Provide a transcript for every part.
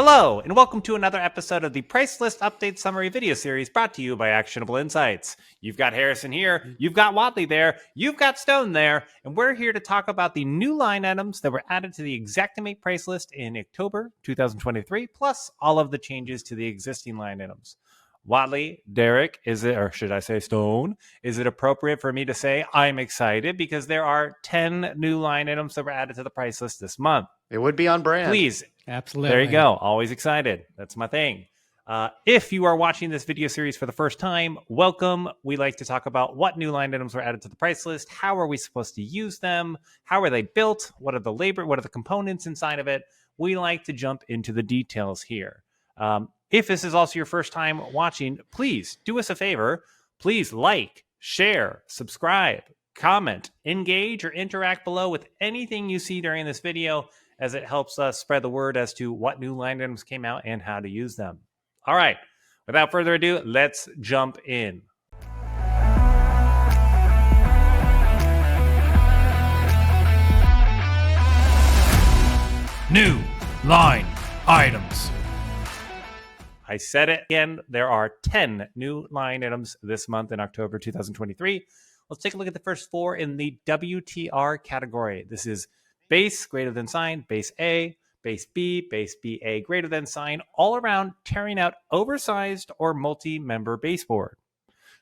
Hello, and welcome to another episode of the Price List Update Summary video series brought to you by Actionable Insights. You've got Harrison here, you've got Whatley there, you've got Stone there, and we're here to talk about the new line items that were added to the Xactimate price list in October 2023, plus all of the changes to the existing line items. Whatley, Derek, or should I say Stone, is it appropriate for me to say I'm excited because there are 10 new line items that were added to the price list this month? It would be on brand. Please. Absolutely. There you go. Always excited. That's my thing. If you are watching this video series for the first time, welcome. We like to talk about what new line items were added to the price list. How are we supposed to use them? How are they built? What are the components inside of it? We like to jump into the details here. If this is also your first time watching, please do us a favor. Please like, share, subscribe, comment, engage, or interact below with anything you see during this video, as it helps us spread the word as to what new line items came out and how to use them. All right, without further ado, let's jump in. New line items. I said it again, there are 10 new line items this month in October 2023. Let's take a look at the first four in the WTR category. This is base greater than sign, base A, base B, base BA greater than sign, all around tearing out oversized or multi-member baseboard.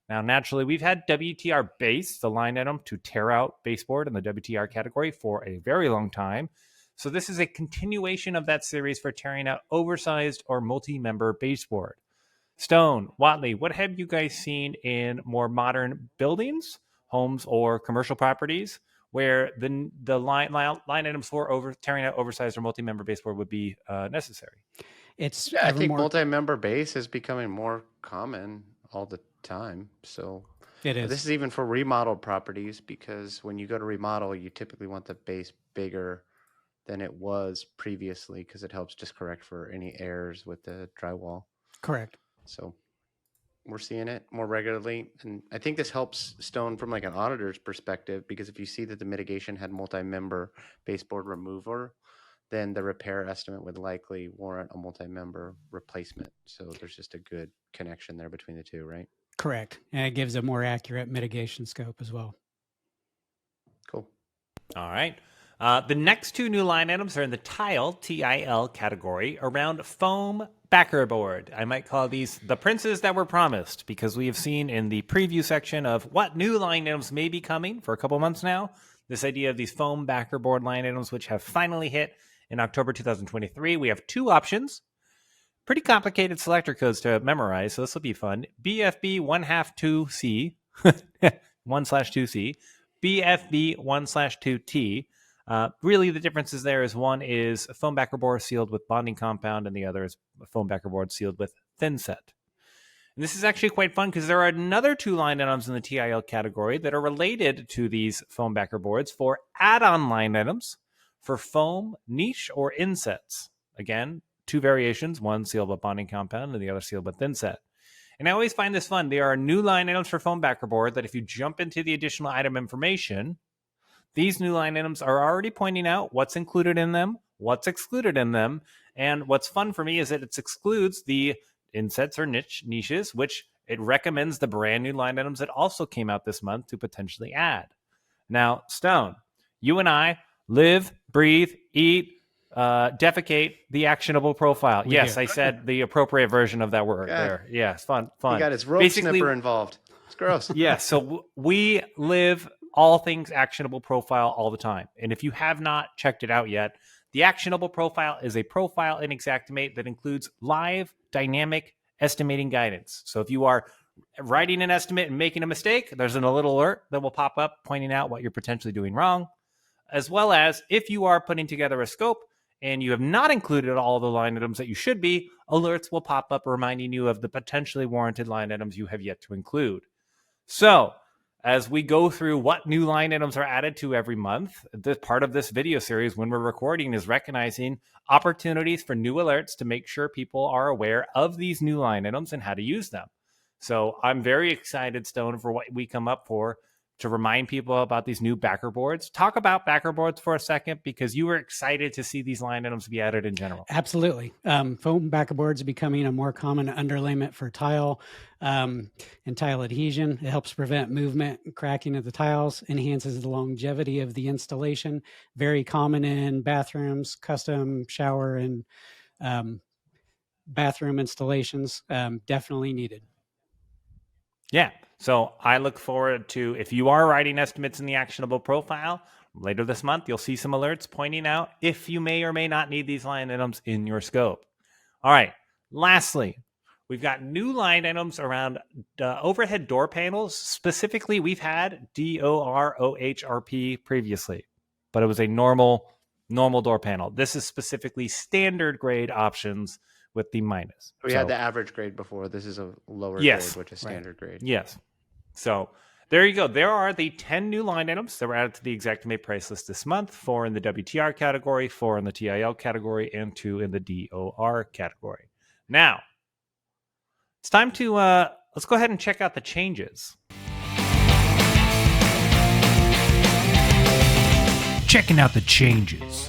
Now, naturally, we've had WTR base, the line item to tear out baseboard in the WTR category for a very long time. So this is a continuation of that series for tearing out oversized or multi-member baseboard. Stone, Whatley, what have you guys seen in more modern buildings, homes, or commercial properties where the line items for tearing out oversized or multi-member baseboard would be necessary? I think multi-member base is becoming more common all the time. So it is. This is even for remodeled properties, because when you go to remodel, you typically want the base bigger than it was previously, because it helps just correct for any errors with the drywall. Correct. So we're seeing it more regularly. And I think this helps Stone from like an auditor's perspective, because if you see that the mitigation had multi-member baseboard remover, then the repair estimate would likely warrant a multi-member replacement. So there's just a good connection there between the two, right? Correct. And it gives a more accurate mitigation scope as well. Cool. All right. The next two new line items are in the tile, TIL category, around foam backerboard. I might call these the princes that were promised, because we have seen in the preview section of what new line items may be coming for a couple months now, this idea of these foam backerboard line items, which have finally hit in October 2023. We have two options. Pretty complicated selector codes to memorize, so this will be fun. BFB 1/2C, 1/2C, BFB 1/2T. Really, the differences there is one is a foam backerboard sealed with bonding compound, and the other is a foam backerboard sealed with thin set. And this is actually quite fun because there are another two line items in the TIL category that are related to these foam backerboards for add-on line items for foam, niche, or insets. Again, two variations, one sealed with bonding compound and the other sealed with thin set. And I always find this fun. There are new line items for foam backerboard that if you jump into the additional item information, these new line items are already pointing out what's included in them, what's excluded in them, and what's fun for me is that it excludes the insets or niches, which it recommends the brand new line items that also came out this month to potentially add. Now, Stone, you and I live, breathe, eat, defecate the actionable profile. Yes, I said the appropriate version of that word there. Yes, fun. He got his rope snipper involved. It's gross. Yeah, so we live all things actionable profile all the time. And if you have not checked it out yet, the actionable profile is a profile in Xactimate that includes live dynamic estimating guidance. So if you are writing an estimate and making a mistake, there's a little alert that will pop up pointing out what you're potentially doing wrong, as well as if you are putting together a scope and you have not included all the line items that you should be, alerts will pop up reminding you of the potentially warranted line items you have yet to include. So as we go through what new line items are added to every month, this part of this video series when we're recording is recognizing opportunities for new alerts to make sure people are aware of these new line items and how to use them. So I'm very excited, Stone, for what we come up to remind people about these new backer boards. Talk about backer boards for a second, because you were excited to see these line items be added in general. Absolutely. Foam backer boards are becoming a more common underlayment for tile and tile adhesion. It helps prevent movement and cracking of the tiles, enhances the longevity of the installation. Very common in bathrooms, custom shower and bathroom installations. Definitely needed. Yeah. So I look forward to, if you are writing estimates in the actionable profile later this month, you'll see some alerts pointing out if you may or may not need these line items in your scope. All right. Lastly, we've got new line items around overhead door panels. Specifically, we've had DOROHRP previously, but it was a normal door panel. This is specifically standard grade options with the minus. We had the average grade before. This is a lower grade, which is standard grade. Yes. So there you go. There are the 10 new line items that were added to the Xactimate price list this month. 4 in the WTR category, 4 in the TIL category, and 2 in the DOR category. Now, it's time to let's go ahead and check out the changes. Checking out the changes.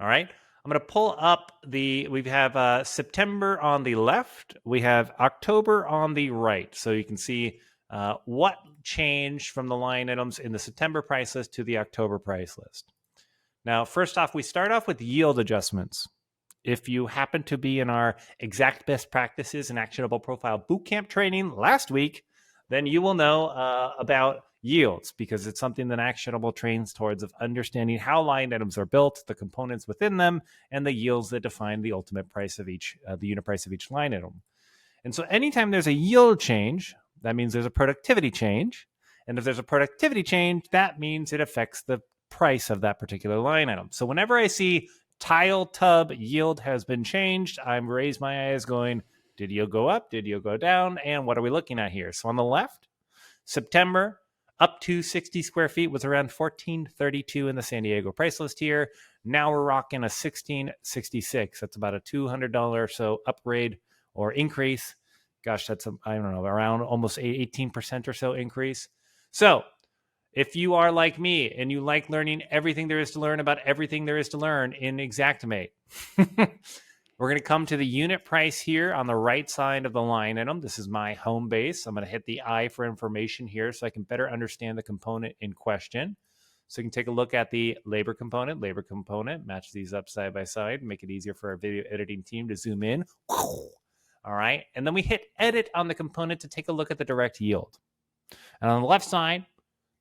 All right. I'm going to pull up we have September on the left. We have October on the right. So you can see what changed from the line items in the September price list to the October price list. Now, first off, we start off with yield adjustments. If you happen to be in our exact best practices and actionable profile bootcamp training last week, then you will know about yields, because it's something that actionable trains towards, of understanding how line items are built, the components within them, and the yields that define the ultimate price of each, the unit price of each line item. And so anytime there's a yield change, that means there's a productivity change. And if there's a productivity change, that means it affects the price of that particular line item. So whenever I see tile tub yield has been changed, I'm raised my eyes going, did yield go up? Did yield go down? And what are we looking at here? So on the left, September, up to 60 square feet was around $14.32 in the San Diego price list here. Now we're rocking a $16.66. That's about a $200 or so upgrade or increase. Gosh, that's, around almost 18% or so increase. So if you are like me and you like learning everything there is to learn about everything there is to learn in Xactimate, we're going to come to the unit price here on the right side of the line item. This is my home base. I'm going to hit the I for information here so I can better understand the component in question. So you can take a look at the labor component, match these up side by side, make it easier for our video editing team to zoom in. All right. And then we hit edit on the component to take a look at the direct yield. And on the left side,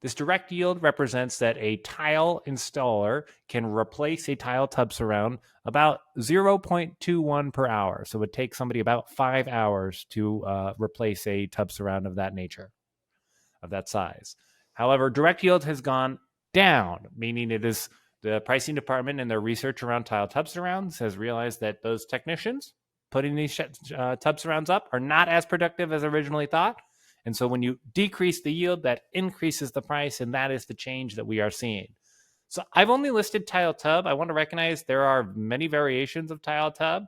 this direct yield represents that a tile installer can replace a tile tub surround about 0.21 per hour. So it would take somebody about 5 hours to replace a tub surround of that nature, of that size. However, direct yield has gone down, meaning it is the pricing department and their research around tile tub surrounds has realized that those technicians putting these tub surrounds up are not as productive as originally thought. And so when you decrease the yield, that increases the price, and that is the change that we are seeing. So I've only listed tile tub. I want to recognize there are many variations of tile tub.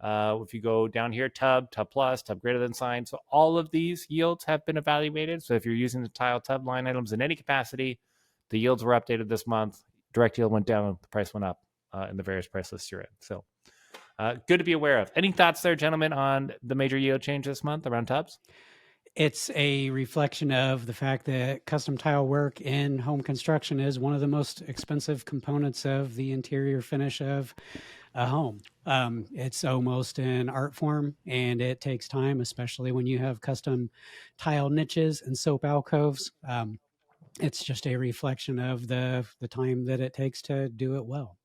If you go down here, tub plus, tub greater than sign. So all of these yields have been evaluated. So if you're using the tile tub line items in any capacity, the yields were updated this month. Direct yield went down, the price went up in the various price lists you're in. So good to be aware of. Any thoughts there, gentlemen, on the major yield change this month around tubs? It's a reflection of the fact that custom tile work in home construction is one of the most expensive components of the interior finish of a home. It's almost an art form, and it takes time, especially when you have custom tile niches and soap alcoves. It's just a reflection of the time that it takes to do it well.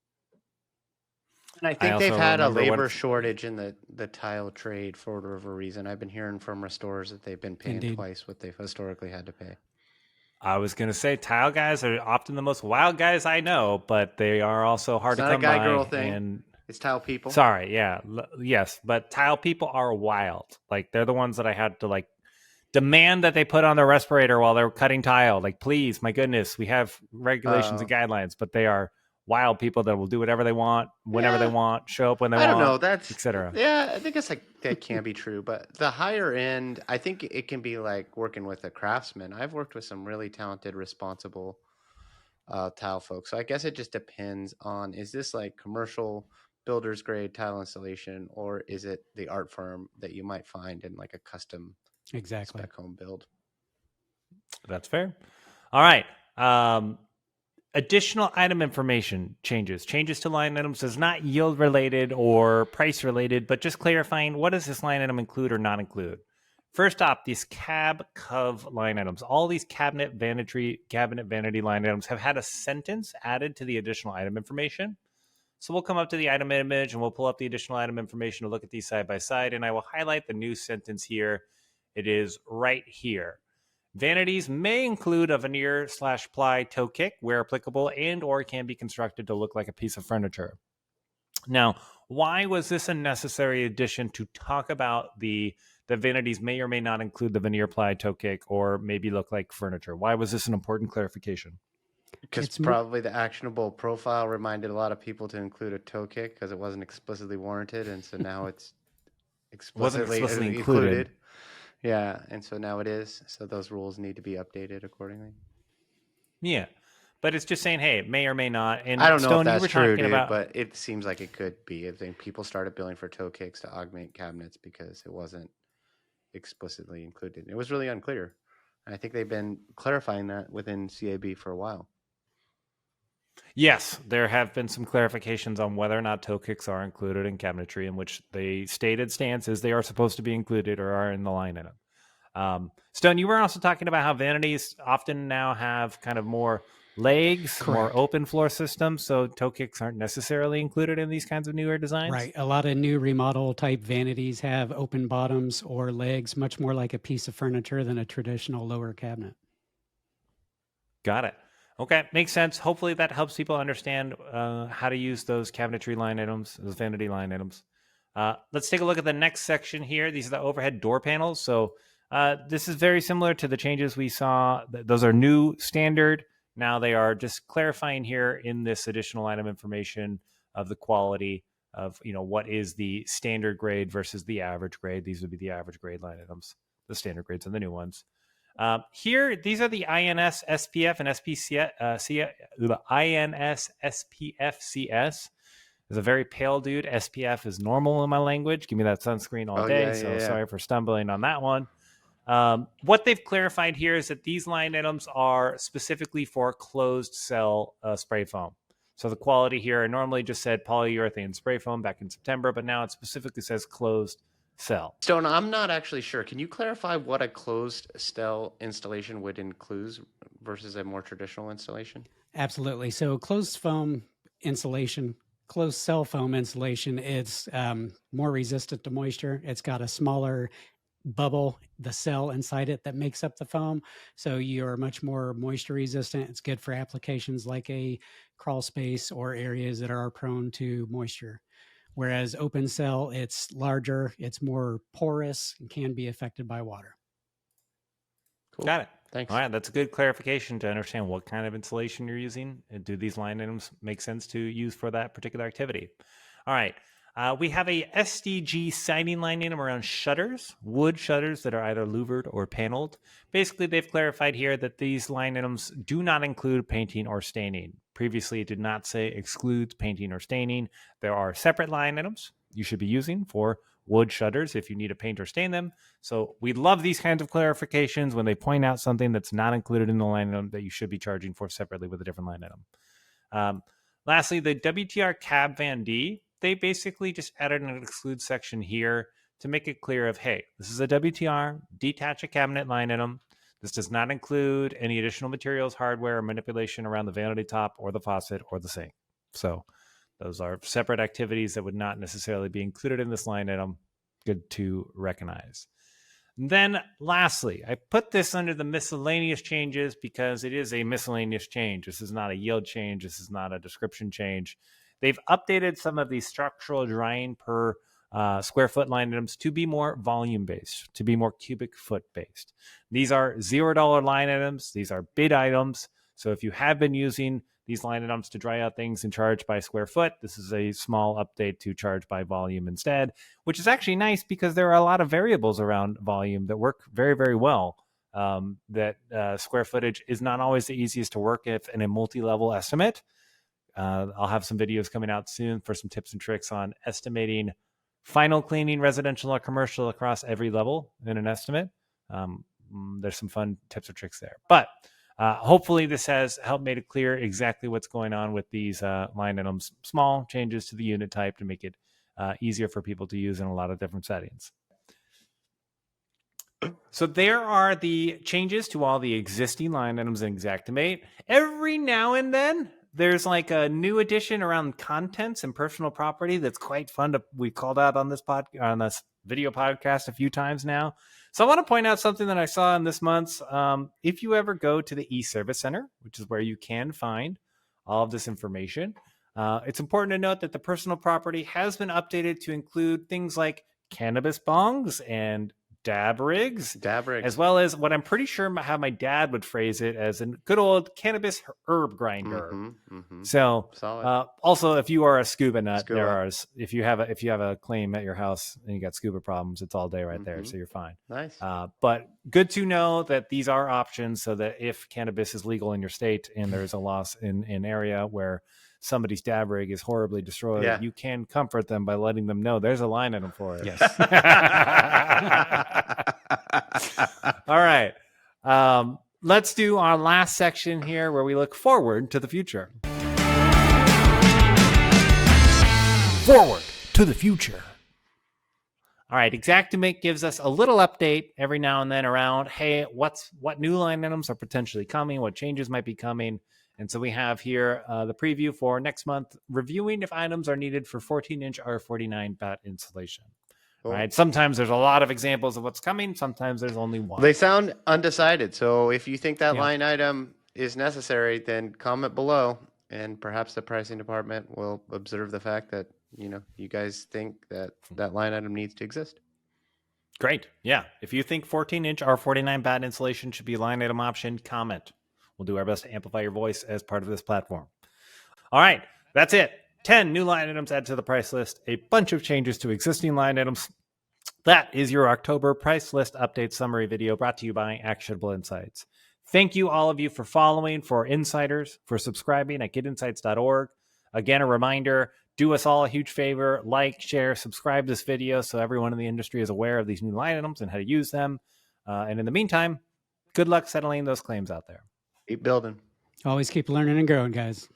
And I think they've had a labor shortage in the tile trade for whatever reason. I've been hearing from restorers that they've been paying twice what they've historically had to pay. I was going to say tile guys are often the most wild guys I know, but they are also hard to come by. It's not a guy-girl thing. And it's tile people. Sorry, yeah. Yes, but tile people are wild. Like, they're the ones that I had to, like, demand that they put on their respirator while they're cutting tile. Like, please, my goodness, we have regulations and guidelines, but they are wild people that will do whatever they want, whenever they Yeah. want, show up when they I don't want, know. That's etc. yeah. I think it's like that can be true, but the higher end, I think it can be like working with a craftsman. I've worked with some really talented, responsible tile folks. So I guess it just depends on, is this like commercial builder's grade tile installation, or is it the art firm that you might find in like a custom Exactly. spec home build? That's fair. All right. Additional item information changes. Changes to line items is not yield related or price related, but just clarifying what does this line item include or not include. First off, these CAB/COV line items, all these cabinet vanity line items have had a sentence added to the additional item information. So we'll come up to the item image and we'll pull up the additional item information to look at these side by side. And I will highlight the new sentence here. It is right here. Vanities may include a veneer/ply toe kick where applicable, and or can be constructed to look like a piece of furniture. Now, why was this a necessary addition to talk about the vanities may or may not include the veneer ply toe kick or maybe look like furniture? Why was this an important clarification? Because probably the actionable profile reminded a lot of people to include a toe kick because it wasn't explicitly warranted, and so now it's explicitly included. Yeah, and so now it is. So those rules need to be updated accordingly. Yeah, but it's just saying, hey, it may or may not. And I don't know Stone, if that's true, dude, about... but it seems like it could be. I think people started billing for toe kicks to augment cabinets because it wasn't explicitly included. It was really unclear. And I think they've been clarifying that within CAB for a while. Yes, there have been some clarifications on whether or not toe kicks are included in cabinetry, in which they stated stance is they are supposed to be included or are in the line item. Stone, you were also talking about how vanities often now have kind of more legs, Correct. More open floor systems, so toe kicks aren't necessarily included in these kinds of newer designs. Right. A lot of new remodel type vanities have open bottoms or legs, much more like a piece of furniture than a traditional lower cabinet. Got it. Okay, makes sense. Hopefully that helps people understand how to use those cabinetry line items, those vanity line items. Let's take a look at the next section here. These are the overhead door panels. So this is very similar to the changes we saw. Those are new standard. Now they are just clarifying here in this additional item information of the quality of, what is the standard grade versus the average grade. These would be the average grade line items. The standard grades are the new ones. Here, these are the INS, SPF, and the INS, SPF, CS. Is a very pale dude. SPF is normal in my language. Give me that sunscreen all day. Sorry for stumbling on that one. What they've clarified here is that these line items are specifically for closed cell spray foam. So the quality here, I normally just said polyurethane spray foam back in September, but now it specifically says closed cell. Stone, I'm not actually sure. Can you clarify what a closed cell installation would include versus a more traditional installation? Absolutely. So closed cell foam insulation, it's more resistant to moisture. It's got a smaller bubble, the cell inside it that makes up the foam. So you're much more moisture resistant. It's good for applications like a crawl space or areas that are prone to moisture. Whereas open cell, it's larger, it's more porous, and can be affected by water. Cool. Got it. Thanks. All right, that's a good clarification to understand what kind of insulation you're using. And do these line items make sense to use for that particular activity? All right. We have a SDG siding line item around shutters, wood shutters that are either louvered or paneled. Basically, they've clarified here that these line items do not include painting or staining. Previously, it did not say excludes painting or staining. There are separate line items you should be using for wood shutters if you need to paint or stain them. So we love these kinds of clarifications when they point out something that's not included in the line item that you should be charging for separately with a different line item. Lastly, the WTR CABVND, they basically just added an exclude section here to make it clear of, hey, this is a WTR, detach a cabinet line item. This does not include any additional materials, hardware, or manipulation around the vanity top or the faucet or the sink. So those are separate activities that would not necessarily be included in this line item. Good to recognize. Then lastly, I put this under the miscellaneous changes because it is a miscellaneous change. This is not a yield change. This is not a description change. They've updated some of these structural drying per square foot line items to be more volume based, to be more cubic foot based. These are $0 line items. These are bid items. So if you have been using these line items to dry out things and charge by square foot. This is a small update to charge by volume instead, which is actually nice because there are a lot of variables around volume that work very, very well. Square footage is not always the easiest to work if in a multi-level estimate. I'll have some videos coming out soon for some tips and tricks on estimating final cleaning, residential or commercial, across every level in an estimate. There's some fun tips or tricks there. But hopefully this has helped made it clear exactly what's going on with these line items. Small changes to the unit type to make it easier for people to use in a lot of different settings. So there are the changes to all the existing line items in Xactimate. Every now and then, there's like a new addition around contents and personal property that's quite fun to. We called out on this video podcast a few times now. So I want to point out something that I saw in this month's. If you ever go to the e-service center, which is where you can find all of this information, it's important to note that the personal property has been updated to include things like cannabis bongs and dab rigs, as well as what I'm pretty sure how my dad would phrase it as a good old cannabis herb grinder. So also, if you are a scuba nut, if you have a claim at your house and you got scuba problems, it's all day right there, so you're fine. Nice. But good to know that these are options, so that if cannabis is legal in your state and there's a loss in an area where somebody's dab rig is horribly destroyed, you can comfort them by letting them know there's a line item for it. Yes. All right. Let's do our last section here where we look forward to the future. Forward to the future. All right. Xactimate gives us a little update every now and then around, hey, what new line items are potentially coming, what changes might be coming. And so we have here the preview for next month, reviewing if items are needed for 14-inch R49 bat insulation. Cool. Right. Sometimes there's a lot of examples of what's coming. Sometimes there's only one. They sound undecided. So if you think that line item is necessary, then comment below, and perhaps the pricing department will observe the fact that, you guys think that line item needs to exist. Great. Yeah. If you think 14-inch R49 bat insulation should be a line item option, comment. We'll do our best to amplify your voice as part of this platform. All right, that's it. 10 new line items added to the price list, a bunch of changes to existing line items. That is your October price list update summary video brought to you by Actionable Insights. Thank you, all of you, for following, for insiders, for subscribing at getinsights.org. Again, a reminder, do us all a huge favor, like, share, subscribe this video so everyone in the industry is aware of these new line items and how to use them. And in the meantime, good luck settling those claims out there. Keep building. Always keep learning and growing, guys.